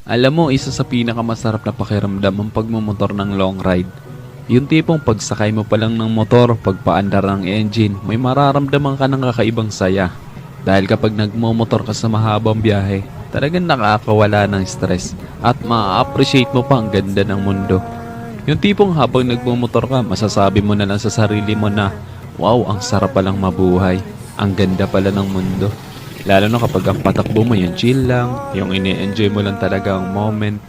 Alam mo, isa sa pinakamasarap na pakiramdam ang pagmumotor ng long ride. Yung tipong pagsakay mo pa lang ng motor, pagpaandar ng engine, may mararamdaman ka ng kakaibang saya. Dahil kapag nagmumotor ka sa mahabang biyahe, talagang nakakawala ng stress at ma-appreciate mo pa ang ganda ng mundo. Yung tipong habang nagmumotor ka, masasabi mo na lang sa sarili mo na, wow, ang sarap palang mabuhay. Ang ganda pala ng mundo. Lalo na kapag ang patakbo mo yung chill lang, yung ini-enjoy mo lang talaga ang moment.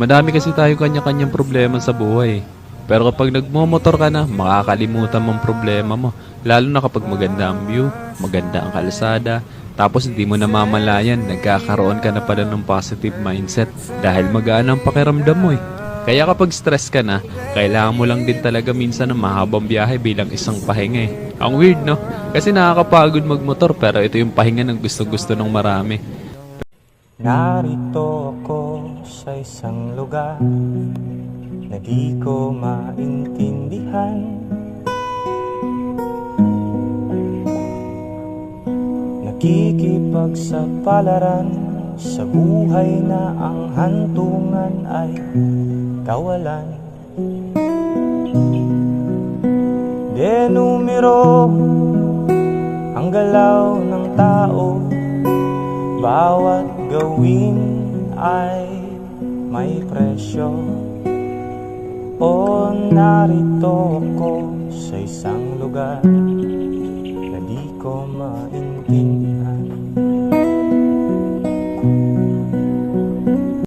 Madami kasi tayo kanya-kanyang problema sa buhay. Pero kapag nagmomotor ka na, makakalimutan mong problema mo. Lalo na kapag maganda ang view, maganda ang kalsada, tapos hindi mo namamalayan, nagkakaroon ka na pala ng positive mindset dahil magaan ang pakiramdam mo eh. Kaya kapag stress ka na, kailangan mo lang din talaga minsan ng mahabang biyahe bilang isang pahinga eh. Ang weird no? Kasi nakakapagod magmotor pero ito yung pahinga ng gusto-gusto ng marami. Narito ako sa isang lugar na di ko maintindihan. Nakikipagsapalaran sa buhay na ang hantungan ay kawalan. Denumero ang galaw ng tao, bawat gawin ay may presyo. O narito ako sa isang lugar